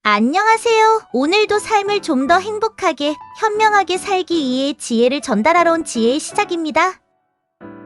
안녕하세요. 오늘도 삶을 좀 더 행복하게, 현명하게 살기 위해 지혜를 전달하러 온 지혜의 시작입니다.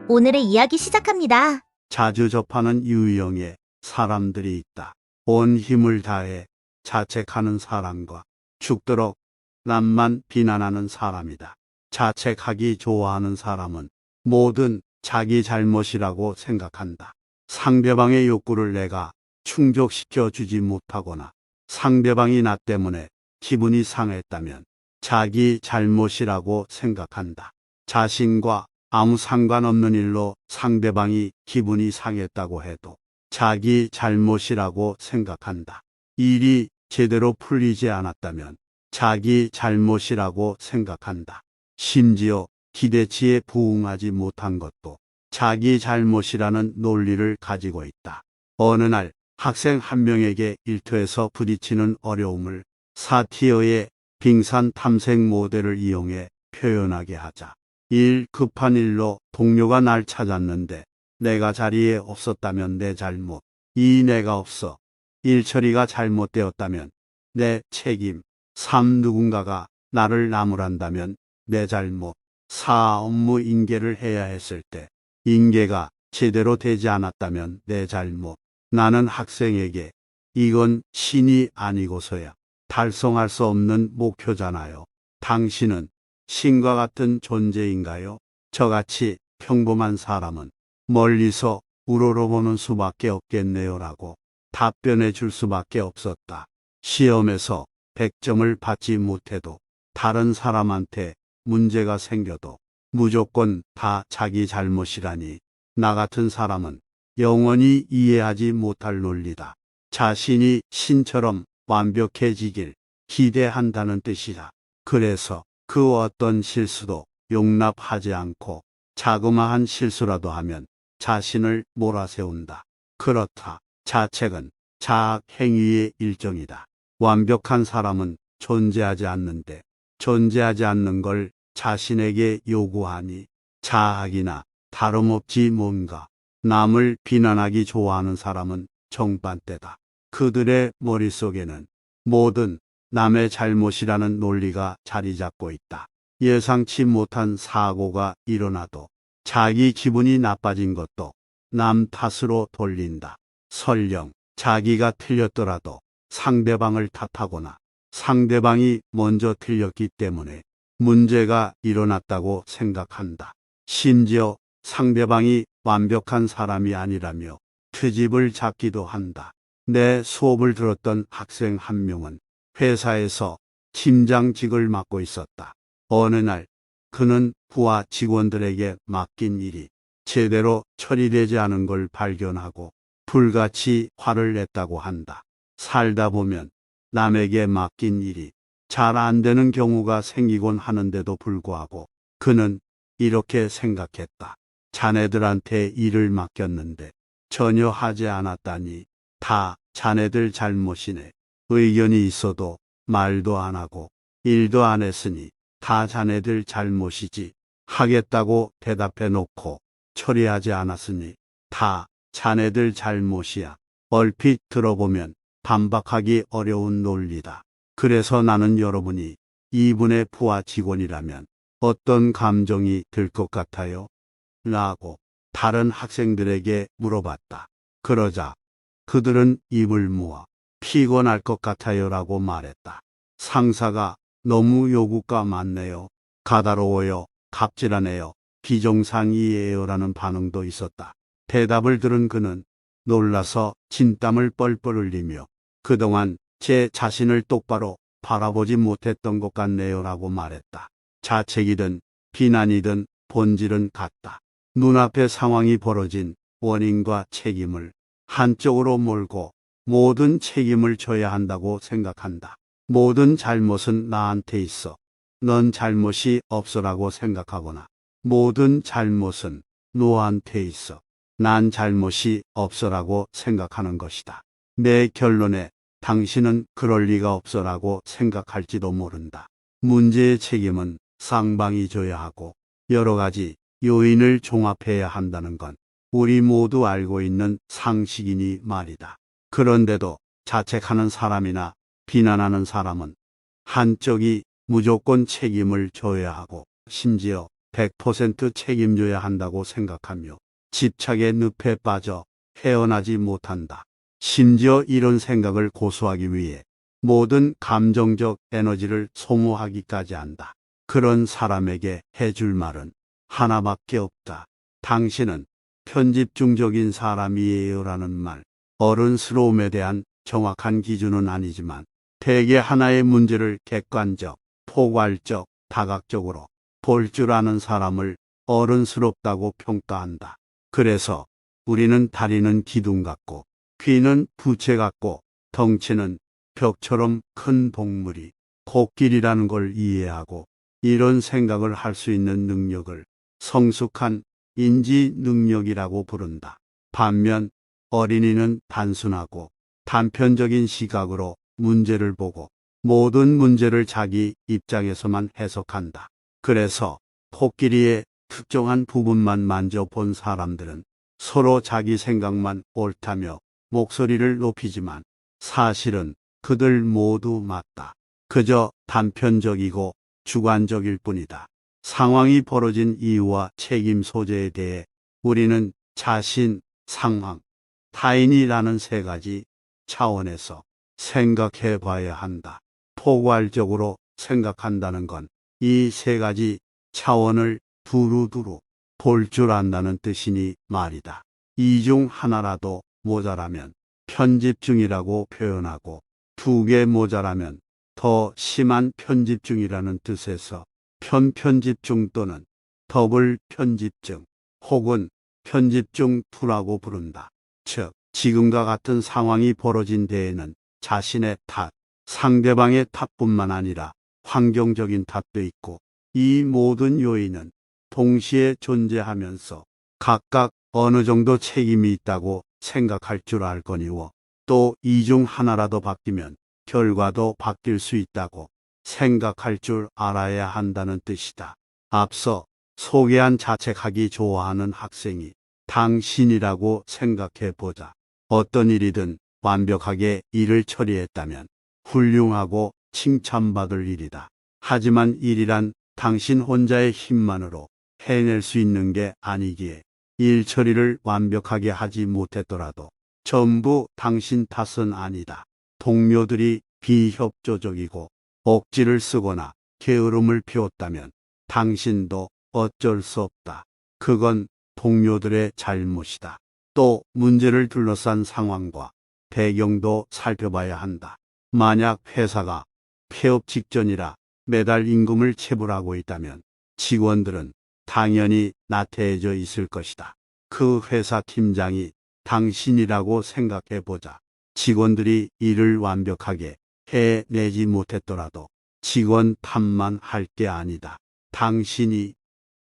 오늘의 이야기 시작합니다. 자주 접하는 유형의 사람들이 있다. 온 힘을 다해 자책하는 사람과 죽도록 남만 비난하는 사람이다. 자책하기 좋아하는 사람은 뭐든 자기 잘못이라고 생각한다. 상대방의 욕구를 내가 충족시켜 주지 못하거나 상대방이 나 때문에 기분이 상했다면 자기 잘못이라고 생각한다. 자신과 아무 상관없는 일로 상대방이 기분이 상했다고 해도 자기 잘못이라고 생각한다. 일이 제대로 풀리지 않았다면 자기 잘못이라고 생각한다. 심지어 기대치에 부응하지 못한 것도 자기 잘못이라는 논리를 가지고 있다. 어느 날 학생 한 명에게 일터에서 부딪히는 어려움을 사티어의 빙산 탐색 모델을 이용해 표현하게 하자. 일 급한 일로 동료가 날 찾았는데 내가 자리에 없었다면 내 잘못. 이 내가 없어 일 처리가 잘못되었다면 내 책임. 3 누군가가 나를 나무란다면 내 잘못. 4 업무 인계를 해야 했을 때 인계가 제대로 되지 않았다면 내 잘못. 나는 학생에게 이건 신이 아니고서야 달성할 수 없는 목표잖아요. 당신은 신과 같은 존재인가요? 저같이 평범한 사람은 멀리서 우러러보는 수밖에 없겠네요 라고 답변해 줄 수밖에 없었다. 시험에서 100점을 받지 못해도 다른 사람한테 문제가 생겨도 무조건 다 자기 잘못이라니 나 같은 사람은 영원히 이해하지 못할 논리다. 자신이 신처럼 완벽해지길 기대한다는 뜻이다. 그래서 그 어떤 실수도 용납하지 않고 자그마한 실수라도 하면 자신을 몰아세운다. 그렇다. 자책은 자학 행위의 일종이다. 완벽한 사람은 존재하지 않는데 존재하지 않는 걸 자신에게 요구하니 자학이나 다름없지 뭔가. 남을 비난하기 좋아하는 사람은 정반대다. 그들의 머릿속에는 뭐든 남의 잘못이라는 논리가 자리 잡고 있다. 예상치 못한 사고가 일어나도 자기 기분이 나빠진 것도 남 탓으로 돌린다. 설령 자기가 틀렸더라도 상대방을 탓하거나 상대방이 먼저 틀렸기 때문에 문제가 일어났다고 생각한다. 심지어 상대방이 완벽한 사람이 아니라며 트집을 잡기도 한다. 내 수업을 들었던 학생 한 명은 회사에서 팀장직을 맡고 있었다. 어느 날 그는 부하 직원들에게 맡긴 일이 제대로 처리되지 않은 걸 발견하고 불같이 화를 냈다고 한다. 살다 보면 남에게 맡긴 일이 잘 안 되는 경우가 생기곤 하는데도 불구하고 그는 이렇게 생각했다. 자네들한테 일을 맡겼는데 전혀 하지 않았다니 다 자네들 잘못이네. 의견이 있어도 말도 안 하고 일도 안 했으니 다 자네들 잘못이지. 하겠다고 대답해 놓고 처리하지 않았으니 다 자네들 잘못이야. 얼핏 들어보면 반박하기 어려운 논리다. 그래서 나는 여러분이 이분의 부하 직원이라면 어떤 감정이 들 것 같아요? 라고 다른 학생들에게 물어봤다. 그러자 그들은 입을 모아 피곤할 것 같아요 라고 말했다. 상사가 너무 요구가 많네요. 까다로워요. 갑질하네요. 비정상이에요 라는 반응도 있었다. 대답을 들은 그는 놀라서 진땀을 뻘뻘 흘리며 그동안 제 자신을 똑바로 바라보지 못했던 것 같네요 라고 말했다. 자책이든 비난이든 본질은 같다. 눈앞에 상황이 벌어진 원인과 책임을 한쪽으로 몰고 모든 책임을 져야 한다고 생각한다. 모든 잘못은 나한테 있어. 넌 잘못이 없어라고 생각하거나 모든 잘못은 너한테 있어. 난 잘못이 없어라고 생각하는 것이다. 내 결론에 당신은 그럴 리가 없어라고 생각할지도 모른다. 문제의 책임은 쌍방이 져야 하고 여러 가지 요인을 종합해야 한다는 건 우리 모두 알고 있는 상식이니 말이다. 그런데도 자책하는 사람이나 비난하는 사람은 한쪽이 무조건 책임을 져야 하고 심지어 100% 책임져야 한다고 생각하며 집착의 늪에 빠져 헤어나지 못한다. 심지어 이런 생각을 고수하기 위해 모든 감정적 에너지를 소모하기까지 한다. 그런 사람에게 해줄 말은 하나밖에 없다. 당신은 편집중적인 사람이에요라는 말. 어른스러움에 대한 정확한 기준은 아니지만 대개 하나의 문제를 객관적, 포괄적, 다각적으로 볼 줄 아는 사람을 어른스럽다고 평가한다. 그래서 우리는 다리는 기둥 같고 귀는 부채 같고 덩치는 벽처럼 큰 동물이 코끼리라는 걸 이해하고 이런 생각을 할 수 있는 능력을 성숙한 인지 능력이라고 부른다. 반면 어린이는 단순하고 단편적인 시각으로 문제를 보고 모든 문제를 자기 입장에서만 해석한다. 그래서 코끼리의 특정한 부분만 만져본 사람들은 서로 자기 생각만 옳다며 목소리를 높이지만 사실은 그들 모두 맞다. 그저 단편적이고 주관적일 뿐이다. 상황이 벌어진 이유와 책임 소재에 대해 우리는 자신, 상황, 타인이라는 세 가지 차원에서 생각해 봐야 한다. 포괄적으로 생각한다는 건 이 세 가지 차원을 두루두루 볼 줄 안다는 뜻이니 말이다. 이 중 하나라도 모자라면 편집중이라고 표현하고 두 개 모자라면 더 심한 편집중이라는 뜻에서 편집중 또는 더블 편집증 혹은 편집중 2라고 부른다. 즉, 지금과 같은 상황이 벌어진 데에는 자신의 탓, 상대방의 탓뿐만 아니라 환경적인 탓도 있고 이 모든 요인은 동시에 존재하면서 각각 어느 정도 책임이 있다고 생각할 줄 알거니와 또 이 중 하나라도 바뀌면 결과도 바뀔 수 있다고 생각할 줄 알아야 한다는 뜻이다. 앞서 소개한 자책하기 좋아하는 학생이 당신이라고 생각해 보자. 어떤 일이든 완벽하게 일을 처리했다면 훌륭하고 칭찬받을 일이다. 하지만 일이란 당신 혼자의 힘만으로 해낼 수 있는 게 아니기에 일 처리를 완벽하게 하지 못했더라도 전부 당신 탓은 아니다. 동료들이 비협조적이고 억지를 쓰거나 게으름을 피웠다면 당신도 어쩔 수 없다. 그건 동료들의 잘못이다. 또 문제를 둘러싼 상황과 배경도 살펴봐야 한다. 만약 회사가 폐업 직전이라 매달 임금을 체불하고 있다면 직원들은 당연히 나태해져 있을 것이다. 그 회사 팀장이 당신이라고 생각해 보자. 직원들이 일을 완벽하게 해내지 못했더라도 직원 탓만 할 게 아니다. 당신이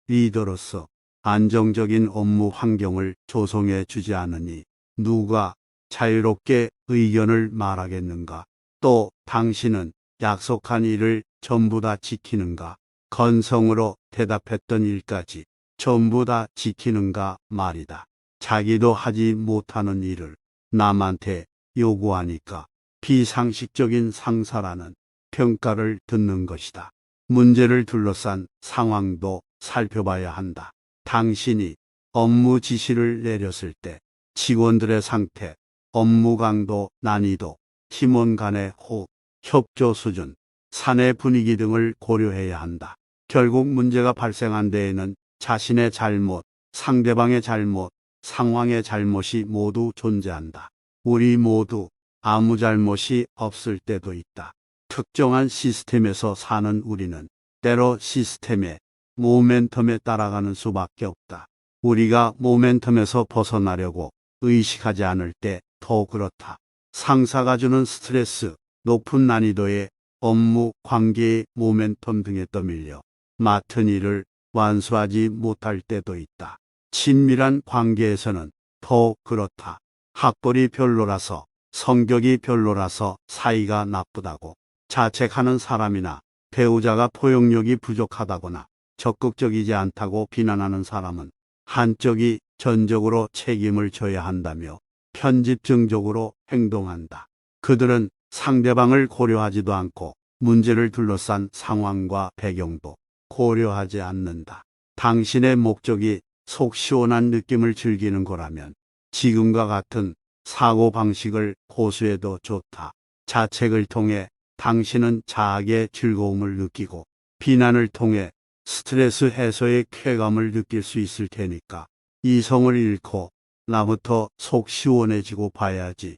리더로서 안정적인 업무 환경을 조성해 주지 않으니 누가 자유롭게 의견을 말하겠는가? 또 당신은 약속한 일을 전부 다 지키는가? 건성으로 대답했던 일까지 전부 다 지키는가 말이다. 자기도 하지 못하는 일을 남한테 요구하니까 비상식적인 상사라는 평가를 듣는 것이다. 문제를 둘러싼 상황도 살펴봐야 한다. 당신이 업무 지시를 내렸을 때 직원들의 상태, 업무 강도, 난이도, 팀원 간의 호흡, 협조 수준, 사내 분위기 등을 고려해야 한다. 결국 문제가 발생한 데에는 자신의 잘못, 상대방의 잘못, 상황의 잘못이 모두 존재한다. 우리 모두 아무 잘못이 없을 때도 있다. 특정한 시스템에서 사는 우리는 때로 시스템의 모멘텀에 따라가는 수밖에 없다. 우리가 모멘텀에서 벗어나려고 의식하지 않을 때 더 그렇다. 상사가 주는 스트레스, 높은 난이도의 업무, 관계의 모멘텀 등에 떠밀려 맡은 일을 완수하지 못할 때도 있다. 친밀한 관계에서는 더 그렇다. 학벌이 별로라서, 성격이 별로라서 사이가 나쁘다고 자책하는 사람이나 배우자가 포용력이 부족하다거나 적극적이지 않다고 비난하는 사람은 한쪽이 전적으로 책임을 져야 한다며 편집증적으로 행동한다. 그들은 상대방을 고려하지도 않고 문제를 둘러싼 상황과 배경도 고려하지 않는다. 당신의 목적이 속 시원한 느낌을 즐기는 거라면 지금과 같은 사고방식을 고수해도 좋다. 자책을 통해 당신은 자학의 즐거움을 느끼고 비난을 통해 스트레스 해소의 쾌감을 느낄 수 있을 테니까 이성을 잃고 나부터 속 시원해지고 봐야지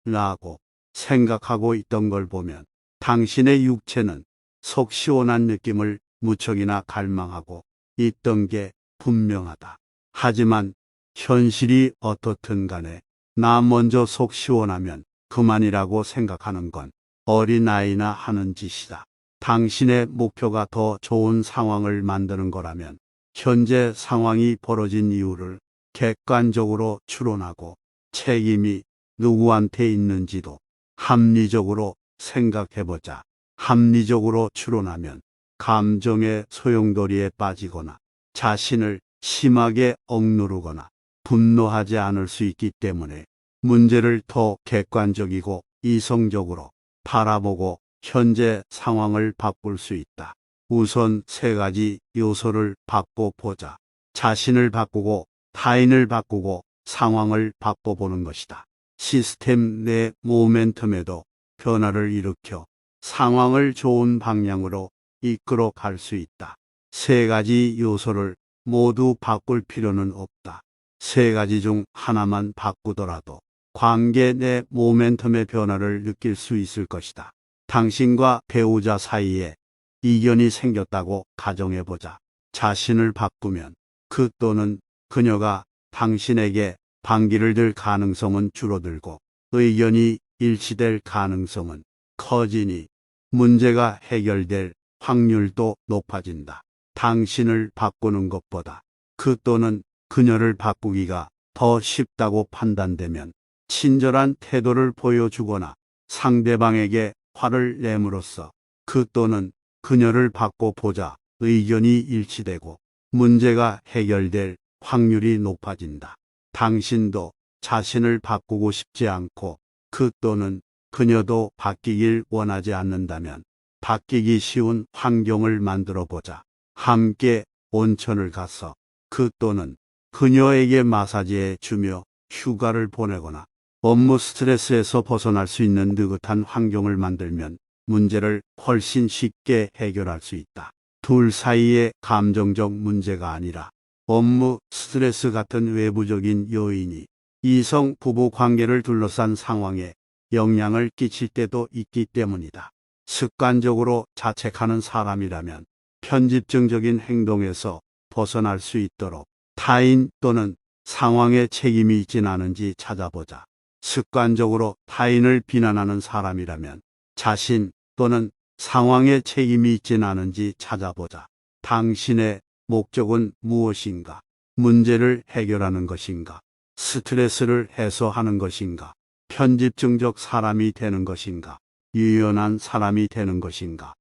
라고 생각하고 있던 걸 보면 당신의 육체는 속 시원한 느낌을 무척이나 갈망하고 있던 게 분명하다. 하지만 현실이 어떻든 간에 나 먼저 속 시원하면 그만이라고 생각하는 건 어린아이나 하는 짓이다. 당신의 목표가 더 좋은 상황을 만드는 거라면 현재 상황이 벌어진 이유를 객관적으로 추론하고 책임이 누구한테 있는지도 합리적으로 생각해보자. 합리적으로 추론하면 감정의 소용돌이에 빠지거나 자신을 심하게 억누르거나 분노하지 않을 수 있기 때문에 문제를 더 객관적이고 이성적으로 바라보고 현재 상황을 바꿀 수 있다. 우선 세 가지 요소를 바꿔보자. 자신을 바꾸고 타인을 바꾸고 상황을 바꿔보는 것이다. 시스템 내 모멘텀에도 변화를 일으켜 상황을 좋은 방향으로 이끌어 갈 수 있다. 세 가지 요소를 모두 바꿀 필요는 없다. 세 가지 중 하나만 바꾸더라도 관계 내 모멘텀의 변화를 느낄 수 있을 것이다. 당신과 배우자 사이에 이견이 생겼다고 가정해보자. 자신을 바꾸면 그 또는 그녀가 당신에게 반기를 들 가능성은 줄어들고 의견이 일치될 가능성은 커지니 문제가 해결될 확률도 높아진다. 당신을 바꾸는 것보다 그 또는 그녀를 바꾸기가 더 쉽다고 판단되면 친절한 태도를 보여주거나 상대방에게 화를 내므로써 그 또는 그녀를 바꿔보자 의견이 일치되고 문제가 해결될 확률이 높아진다. 당신도 자신을 바꾸고 싶지 않고 그 또는 그녀도 바뀌길 원하지 않는다면 바뀌기 쉬운 환경을 만들어 보자. 함께 온천을 가서 그 또는 그녀에게 마사지해 주며 휴가를 보내거나 업무 스트레스에서 벗어날 수 있는 느긋한 환경을 만들면 문제를 훨씬 쉽게 해결할 수 있다. 둘 사이의 감정적 문제가 아니라 업무 스트레스 같은 외부적인 요인이 이성 부부 관계를 둘러싼 상황에 영향을 끼칠 때도 있기 때문이다. 습관적으로 자책하는 사람이라면 편집증적인 행동에서 벗어날 수 있도록 타인 또는 상황에 책임이 있진 않은지 찾아보자. 습관적으로 타인을 비난하는 사람이라면 자신 또는 상황에 책임이 있진 않은지 찾아보자. 당신의 목적은 무엇인가? 문제를 해결하는 것인가? 스트레스를 해소하는 것인가? 편집증적 사람이 되는 것인가? 유연한 사람이 되는 것인가?